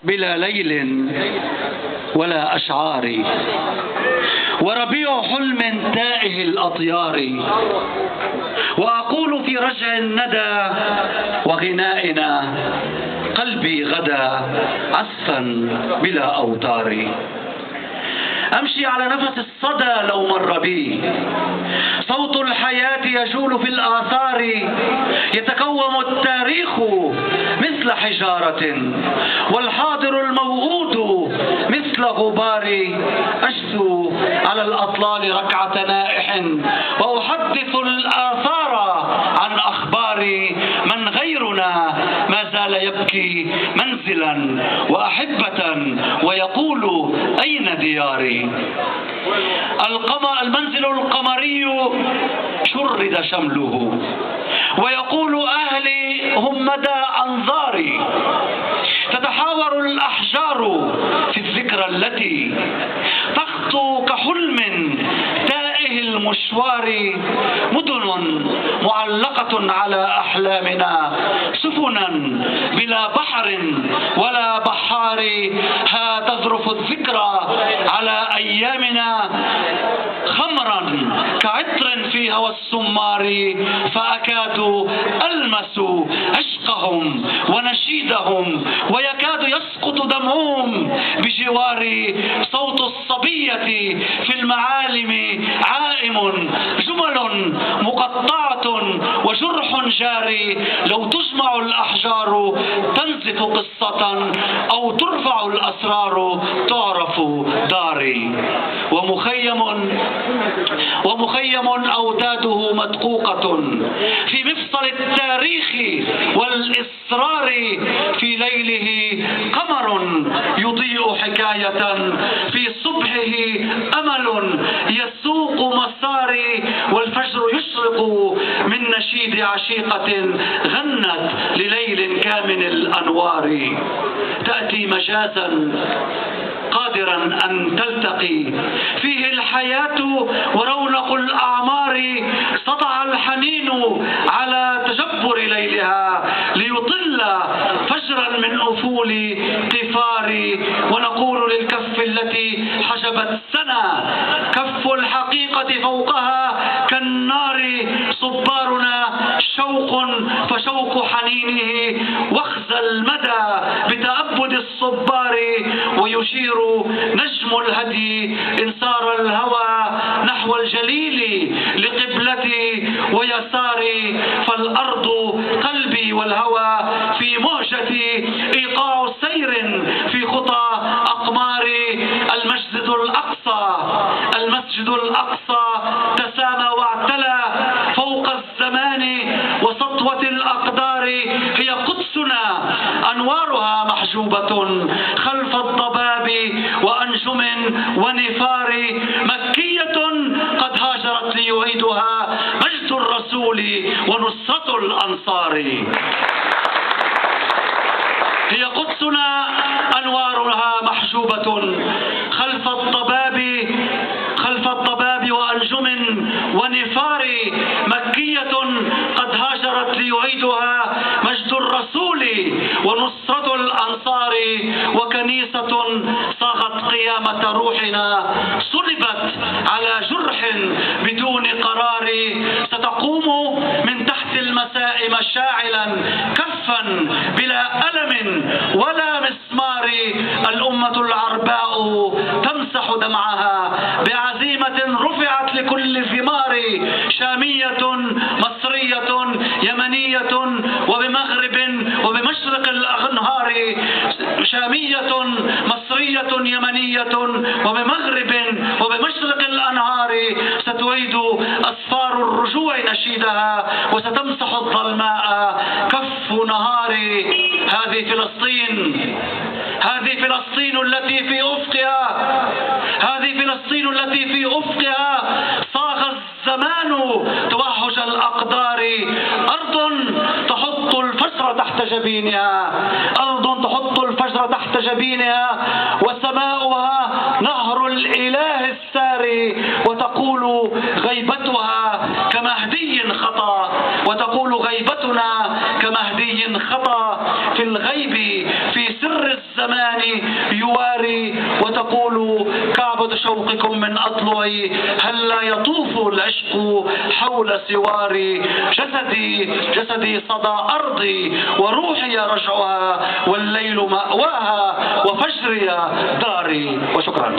بلا ليل ولا أشعار، وربيع حلم تائه الأطيار. وأقول في رجع الندى وغنائنا: قلبي غدا عزفا بلا أوتار. أمشي على نفس الصدى لو مر بي، صوت الحياة يجول في الآثار. يتكوم التاريخ مثل حجارة، والحاضر الموعود مثل غبار. أجثو على الأطلال ركعة نائح، وأحدث الآثار عن أخبار من غيرنا ما زال يبكي منزلا وأحبة، ويقول: أين دياري؟ المنزل القمري شرد شمله، ويقول: أهلي هم مدى أنظاري. تتحاور الأحجار في الذكرى التي تخطو كحلم تائه المشوار. مدن معلقة على أحلامنا، سفنا بلا بحر ولا بحار. ها تذرف الذكرى على أيامنا خمرا كعطر في هوى السمار. فأكاد ألمس عشقهم ونشيدهم، ويكاد يسقط دمعهم بجواري. صوت الصبية في المعالم عائم، جمل مقطعة وجرح جاري. لو تجمع الأحجار تنزف قصة، أو ترفع الأسرار تعرف داري. ومخيم أوتاده مدقوقة في مفصل التاريخ والإصرار. في ليله قمر يضيء حكاية، في صبحه أمل يسوق مساري. والفجر يشرق من نشيد عشيقة غنت لليل كامن الأنوار. تأتي مجازا قادرا أن تلتقي فيه الحياة ورونق الأعمار. سطع الحنين على تجبر ليلها ليطل فجرا من أفول قفار. ونقول للكف التي حجبت سنة: كف الحقيقة فوقها كالنار. صبارنا شوق فشوق حنينه واخزى المدى بتأبد الصبار. ويشير نجم الهدي إن سار الهوى نحو الجليل لقبلتي ويساري. فالأرض قلبي والهوى في مهجتي، إيقاع سير في خطى أقماري. المسجد الأقصى تسامى واعتلى فوق الزمان وسطوة الأقدار. هي قدسنا أنوارها محجوبة خلف الضباب وأنجم ونفار. مكية قد هاجرت ليعيدها مجد الرسول ونصرة الأنصار. هي قدسنا أنوارها محجوبة خلف الضباب وأنجم ونفار. مكية قد هاجرت ليعيدها مجد الرسول ونصرة الأنصار. وكنيسة صاغت قيامة روحنا صلبت على جرح بدون قرار. ستقوم من تحت المساء مشاعلا كفا بلا ألم ولا مسمار. الأمة العرباء تمسح دمعها بعزيمة رفعت لكل ثمار. شامية مصرية يمنية وبمغرب وبمشرق الأنهار. شامية مصرية يمنية وبمغرب وبمشرق الأنهار. ستعيد أسفار الرجوع نشيدها وستمسح الظلماء كف نهار. هذه فلسطين التي في أفقها صاغ الزمان توهج الأقدار. أرض تحط الفجر تحت جبينها وسماؤها نهر الإله الساري. وتقول غيبتها كمهدي مهدي خطا، وتقول غيبتنا كمهدي خطا في الغيب في سر الزمان يواري، وتقول كعبة شوقكم من أضلعي هل لا يطوف العشق حول سواري. جسدي صدى أرضي وروحي رجعها والليل مأواها وفجري داري. وشكرا.